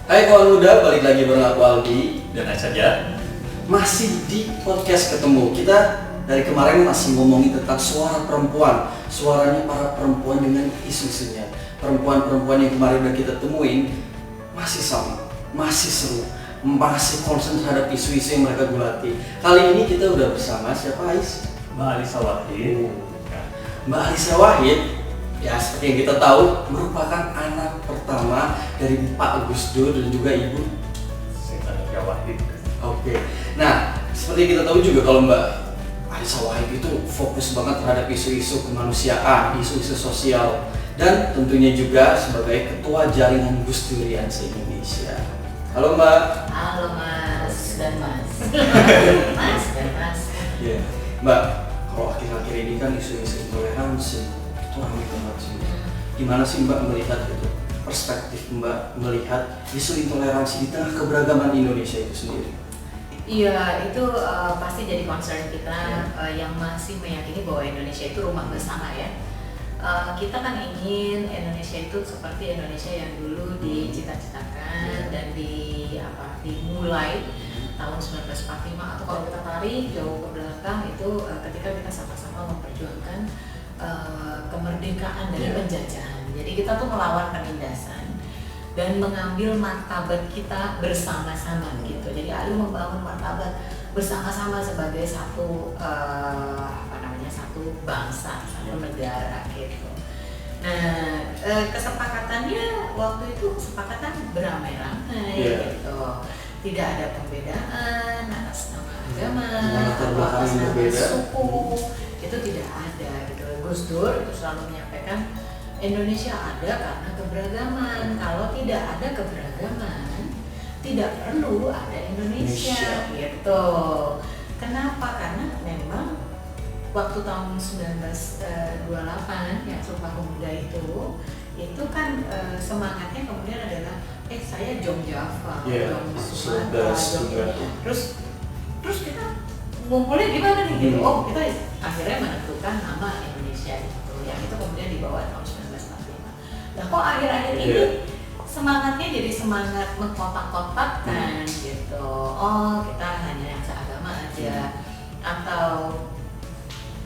Hai kawan muda, balik lagi bareng aku Aldi Dan saja masih di podcast ketemu. Kita dari kemarin masih ngomongin tentang suara perempuan, suaranya para perempuan dengan isu-isunya. Perempuan-perempuan yang kemarin udah kita temuin masih sama, masih seru, masih concern terhadap isu-isu yang mereka gulati. Kali ini kita udah bersama siapa Ais? Mbak Alisa Wahid. Mbak Alisa Wahid, ya seperti yang kita tahu merupakan anak pertama dari Pak Gus Dur dan juga Ibu Setia Wahid. Oke, nah seperti yang kita tahu juga kalau Mbak Alisa Wahid itu fokus banget terhadap isu-isu kemanusiaan, isu-isu sosial, dan tentunya juga sebagai Ketua Jaringan Gus Durian se-Indonesia. Halo Mbak. Halo Mas dan Mas. Mas dan Mas. Ya, Mbak, kalau akhir-akhir ini kan isu-isu intoleransi itu ramai banget sih. Gimana sih Mbak melihat itu? Perspektif Mbak melihat isu intoleransi di tengah keberagaman Indonesia itu sendiri? Iya, itu pasti jadi concern kita yang masih meyakini bahwa Indonesia itu rumah bersama ya. Kita kan ingin Indonesia itu seperti Indonesia yang dulu dicita-citakan dan dimulai tahun 1945, atau kalau kita tarik jauh ke belakang itu ketika kita sama-sama memperjuangkan kemerdekaan dari penjajahan. Jadi kita tuh melawan penindasan dan mengambil martabat kita bersama-sama gitu. Jadi ayo membangun martabat bersama-sama sebagai satu satu bangsa, satu negara gitu. Nah, kesepakatannya waktu itu kesepakatan beramai-ramai gitu. Tidak ada perbedaan atas nama agama, atas nama suku, itu tidak ada gitu. Gus Dur itu selalu menyampaikan Indonesia ada karena keberagaman. Kalau tidak ada keberagaman, tidak perlu ada Indonesia gitu. Kenapa? Karena memang waktu tahun 1928 yang Sumpah Pemuda itu kan semangatnya kemudian adalah saya Jong Java, Jong Sumatera, terus kita ngumpulnya gimana nih gitu. Oh, kita akhirnya menentukan nama Indonesia gitu. Yang itu kemudian dibawa tahun 1945. Nah, kok akhir-akhir ini semangatnya jadi semangat mengkotak-kotakkan gitu. Oh, kita hanya yang seagama aja, atau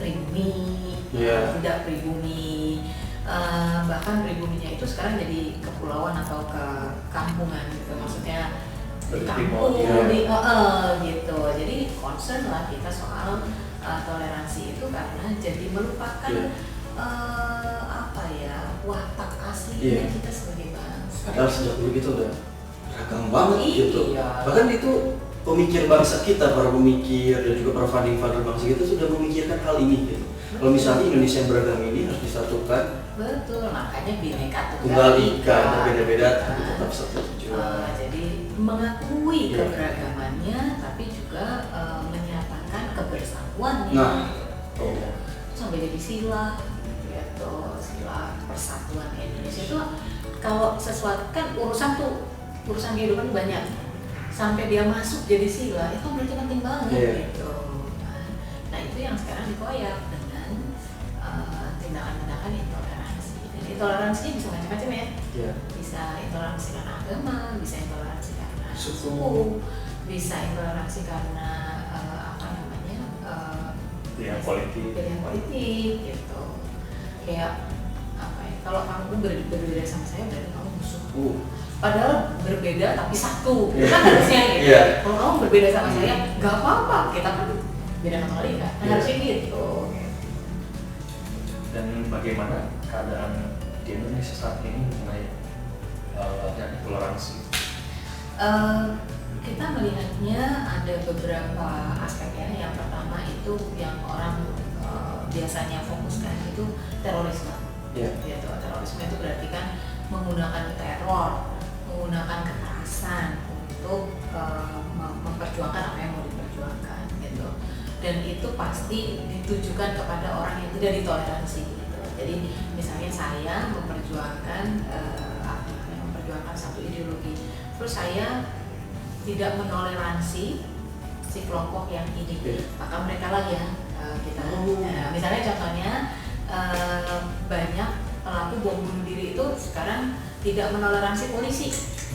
pribumi, tidak pribumi, bahkan pribuminya itu sekarang jadi kepulauan atau ke kampungan gitu, maksudnya di kampung, gitu. Jadi concern lah kita soal toleransi itu karena jadi melupakan watak aslinya kita sebagai bangsa. Padahal sejak dulu kita udah beragam banget gitu. Bahkan itu pemikir bangsa kita, para pemikir dan juga para founding father bangsa kita sudah memikirkan hal ini gitu. Kalau misalnya Indonesia yang beragam ini harus disatukan. Betul, makanya Bhinneka Tunggal Ika, berbeda-beda tapi tetap satu tujuan. Jadi mengakui keberagamannya, tapi juga menyatakan kebersatuannya. Sampai jadi sila, gitu, sila persatuan Indonesia itu kalau sesuatu kan urusan kehidupan banyak. Sampai dia masuk jadi sila itu berarti penting banget gitu. Nah itu yang sekarang dikoyak dengan tindakan-tindakan intoleransi. Dan intoleransinya bisa macam-macam ya. Bisa intoleransi karena agama, bisa intoleransi karena suku, bisa intoleransi karena pilihan politik gitu. Kayak kalau kamu berbeda sama saya berarti kamu musuh. Padahal berbeda tapi satu, kan harusnya gitu. Kalau kamu berbeda sama saya, nggak apa-apa, kita kan beda sama kali kan, harusnya gitu. Dan bagaimana keadaan di Indonesia saat ini mengenai toleransi? Kita melihatnya ada beberapa aspek ya. Yang pertama itu yang orang biasanya fokuskan itu terorisme. Gitu. Terorisme itu berarti kan menggunakan teror, menggunakan kekerasan untuk memperjuangkan apa yang mau diperjuangkan gitu. Dan itu pasti ditujukan kepada orang yang tidak ditoleransi gitu. Jadi misalnya saya memperjuangkan satu ideologi, terus saya tidak menoleransi si kelompok yang ini, maka mereka lagi kita. Misalnya contohnya banyak pelaku bom bunuh diri itu sekarang tidak menoleransi polisi.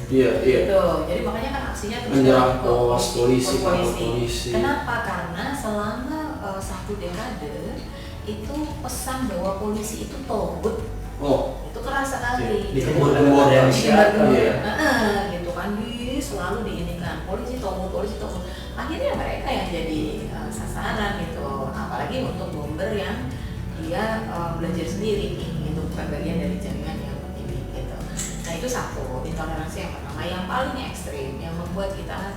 Iya, iya. Gitu. Jadi makanya kan aksinya terus Menyerang ke polisi, kantor polisi. polisi. Kenapa? Karena selama satu dekade itu pesan bahwa polisi itu togut Oh, itu keras sekali. dikembur-kembur ya. Iya. Gitu kan, selalu diinikan polisi togut. Akhirnya mereka yang jadi sasaran gitu. Apalagi untuk bomber yang dia belajar sendiri nih, itu bukan bagian dari jaringan yang ini gitu. Nah itu satu, intoleransi yang pertama, yang paling ekstrim yang membuat kita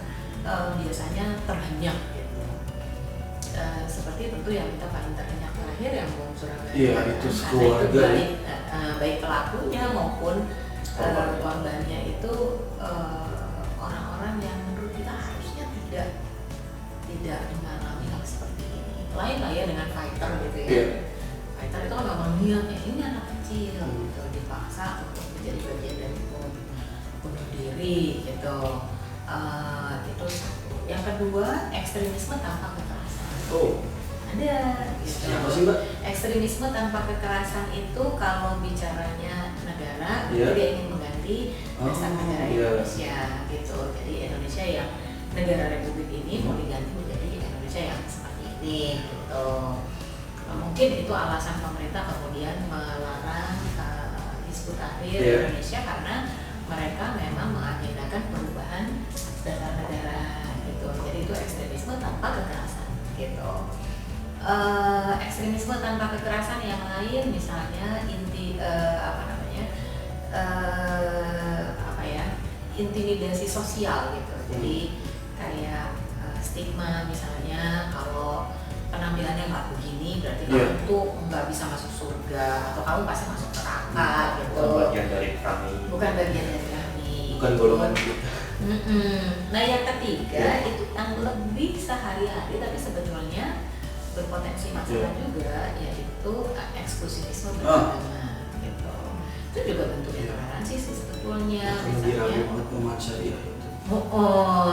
biasanya terhenyak gitu. Seperti tentu yang kita paling terhenyak terakhir yang bom Surabaya. Iya, itu Karena keluarga. itu baik pelakunya maupun korbannya itu orang-orang yang menurut kita harusnya tidak mengalami hal seperti ini. Lain lah ya dengan fighter gitu ya. Iya. Fighter itu kan memang niatnya ini anak kecil gitu, dipaksa untuk menjadi bagian dari bunuh diri gitu. Itu satu. Yang kedua, ekstremisme tanpa kekerasan. Oh, Ada gitu. siapa sih Mbak? Ekstremisme tanpa kekerasan itu kalau bicaranya negara, Iya. dia ingin mengganti dasar negara iya. Indonesia gitu. Jadi Indonesia yang negara Republik ini mau diganti menjadi Indonesia yang seperti ini gitu. Mungkin itu alasan pemerintah kemudian melarang Hizbut Tahrir Iya. Indonesia karena mereka memang mengagendakan perubahan dasar negara gitu. Jadi itu ekstremisme tanpa kekerasan gitu. Ekstremisme tanpa kekerasan yang lain misalnya intimidasi sosial gitu. Jadi kayak stigma misalnya kalau penampilannya nggak begini berarti kamu tuh nggak bisa masuk surga atau kamu pasti masuk neraka gitu. Bukan bagian dari kami. Bukan bagian dari kami. Bukan golongan kita. Nah yang ketiga itu yang lebih sehari-hari tapi sebetulnya berpotensi masalah juga, yaitu eksklusivisme beragama gitu. Itu juga bentuk intoleransi sih sebetulnya. Misalnya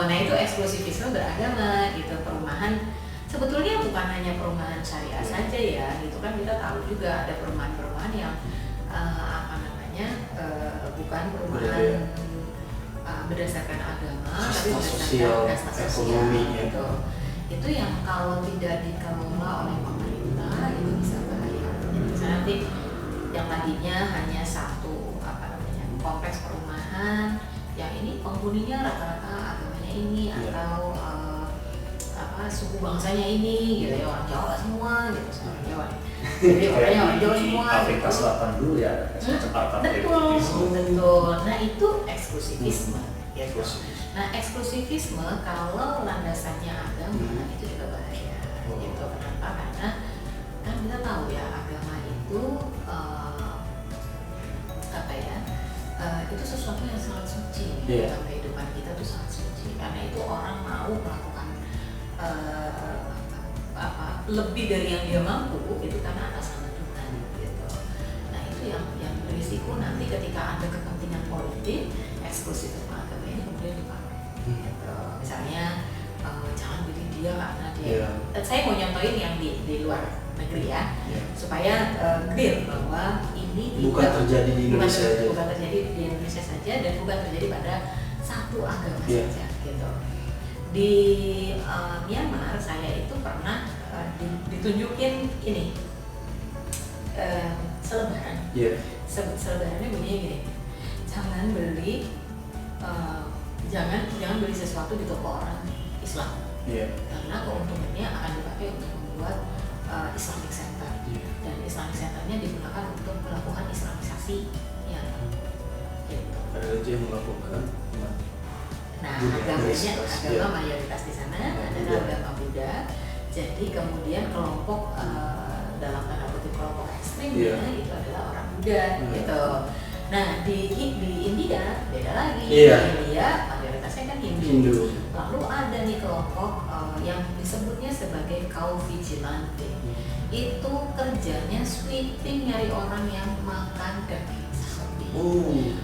nah itu eksklusivisme beragama gitu. Perumahan sebetulnya bukan hanya perumahan syariah saja ya, gitu kan kita tahu juga ada perumahan-perumahan yang bukan perumahan berdasarkan agama tapi berdasarkan kasta sosial gitu. Itu yang kalau tidak dikelola oleh pemerintah itu bisa bahaya. Misalnya nanti yang tadinya hanya satu kompleks perumahan, yang ini penghuninya rata-rata agamanya ini atau suku bangsanya ini gitu ya, orang Jawa semua gitu, orang Jawa. Jadi orangnya orang Jawa semua. Afrika gitu. Selatan dulu ya, Jakarta. Betul. Nah itu eksklusivisme. Gitu. Eksklusivisme. Nah eksklusivisme kalau landasannya agama itu juga bahaya. Gitu. Kenapa? Karena kan kita tahu ya agama itu itu sesuatu yang sangat suci dalam kehidupan kita, itu sangat suci. Karena itu orang mau melakukan lebih dari yang dia mampu itu karena atas nama Tuhan gitu. Nah itu yang berisiko nanti ketika ada kepentingan politik eksklusif agama ini kemudian dipakai gitu. Misalnya jangan pilih dia karena dia saya mau nyontohin yang di luar negeri ya supaya clear bahwa ini bukan terjadi di Indonesia saja. Bukan terjadi di Indonesia saja dan bukan terjadi pada satu agama saja gitu. Di Myanmar saya itu pernah ditunjukin ini selebaran. Selebarannya bunyinya gini, jangan beli jangan beli sesuatu di toko orang Islam karena keuntungannya akan dipakai untuk membuat Islamic Center dan Islamic Centernya digunakan untuk melakukan Islamisasi gitu. Ada aja yang melakukan. Nah, agama mayoritas di sana adalah agama Buddha. Jadi kemudian kelompok dalam tanda kutip kelompok ekstrim itu adalah orang Buddha gitu. Nah di India beda lagi. Di India mayoritasnya kan Hindu. Lalu ada nih kelompok yang disebutnya sebagai kaum vigilante. Itu kerjanya sweeping nyari orang yang makan daging sapi.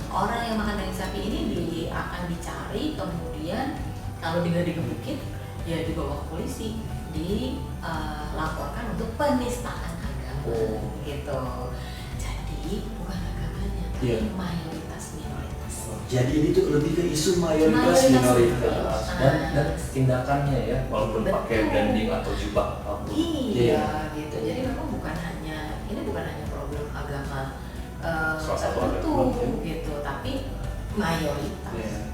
Orang yang makan daging sapi ini akan dicari, kemudian kalau dia digebukin ya dibawa ke polisi, dilaporkan untuk penistaan agama gitu. Jadi bukan agamanya, tapi mayoritas minoritas. Jadi ini tuh lebih ke isu mayoritas minoritas. Dan tindakannya ya, walaupun pakai branding atau jubah apapun. Iya, gitu. Jadi memang bukan hanya problem agama Salah satu tertentu agama, gitu, tapi mayoritas. Iya.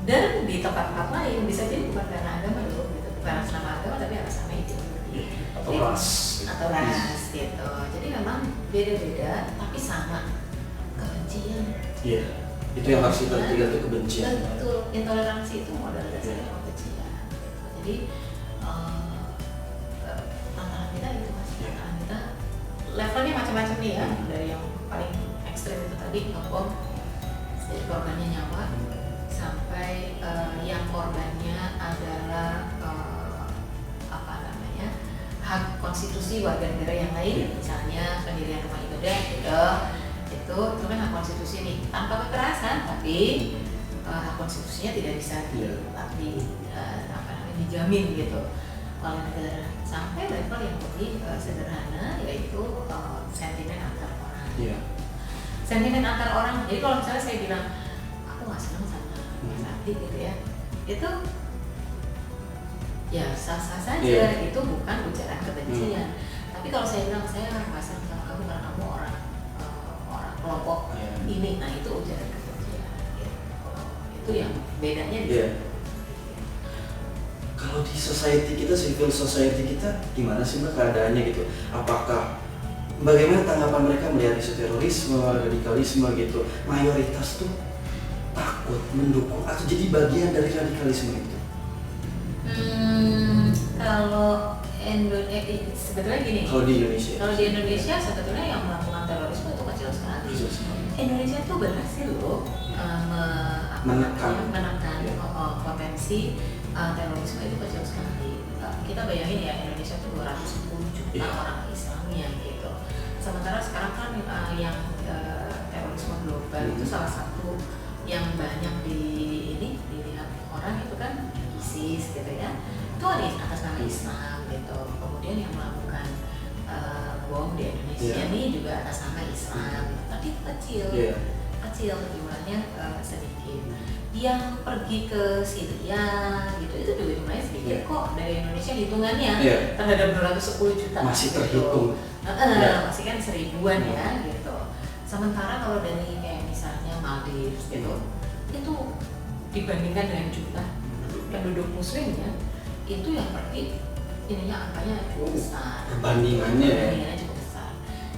Dan di tempat-tempat lain bisa jadi bukan karena agama loh, gitu. Bukan atas nama agama tapi atas nama itu. Atau ras. Atau ras gitu. Jadi memang beda-beda tapi sama kebencian. Iya. Itu yang harus kita lihat tuh kebencian. Betul, intoleransi itu modal dasarnya kebencian. Jadi tantangan kita itu mas, tantangan kita levelnya macam-macam nih ya, dari yang paling ekstrim itu tadi ngebom, jadi korbannya nyawa, sampai yang korbannya adalah apa namanya, hak konstitusi warga negara yang lain, misalnya pendirian rumah ibadah gitu. Itu kan hak konstitusi nih, tanpa kekerasan, tapi hak konstitusinya tidak bisa dijamin gitu oleh negara. Sampai level yang lebih sederhana, yaitu sentimen antar orang. Sentimen antar orang. Jadi kalau misalnya saya bilang aku nggak senang sama Mas Ardi gitu ya, itu ya sah-sah saja. Itu bukan ujaran kebencian. Tapi kalau saya bilang saya nggak senang sama kamu karena kamu orang kelompok ini, nah itu ujaran kebencian gitu. Itu yang bedanya di situ. Kalau di society kita, civil society kita gimana sih Mbak keadaannya gitu? Apakah bagaimana tanggapan mereka melihat isu terorisme, radikalisme gitu? Mayoritas tuh takut, mendukung atau jadi bagian dari radikalisme itu? Kalau sebetulnya gini. Kalau di Indonesia? Kalau di Indonesia sebetulnya yang melakukan terorisme itu kecil sekali. Indonesia tuh berhasil loh menekan potensi terorisme itu kecil sekali. Kita bayangin ya, Indonesia tuh 210 juta orang Islamnya gitu. Sementara sekarang kan yang terorisme global itu salah satu yang banyak dilihat orang itu kan ISIS gitu ya. Itu ada atas nama Islam gitu. Kemudian yang melakukan bom di Indonesia ini juga atas nama Islam, tapi kecil jumlahnya sedikit. Yang pergi ke Syria gitu itu juga jumlahnya sedikit kok, dari Indonesia hitungannya terhadap 210 juta masih terhitung masih kan seribuan ya gitu. Sementara kalau dari kayak misalnya Maldives gitu, itu dibandingkan dengan jumlah penduduk muslimnya, itu yang pergi angkanya cukup besar. Perbandingannya cukup besar.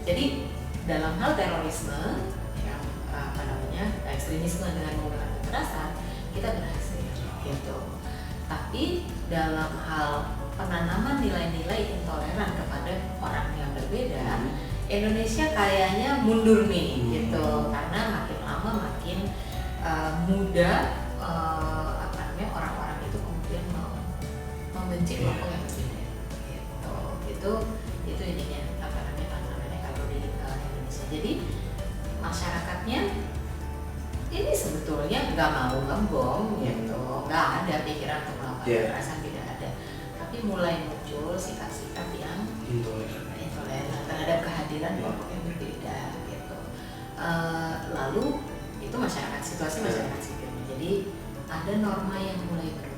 Jadi dalam hal terorisme yang ekstremisme dengan menggunakan kekerasan, kita berhasil gitu. Tapi dalam hal penanaman nilai-nilai intoleran kepada orang yang berbeda, Indonesia kayaknya mundur nih gitu, karena makin lama makin mudah orang-orang itu kemudian membenci kelompok yang berbeda gitu. Itu ininya tantangannya kalau di Indonesia. Jadi masyarakatnya ini sebetulnya nggak mau ngebom gitu, nggak ada pikiran untuk melakukan kekerasan, tidak ada. Tapi mulai muncul sikap-sikap yang intoleran terhadap kehadiran kelompok yang berbeda gitu. Lalu itu situasi masyarakat sipil. Jadi ada norma yang mulai berubah.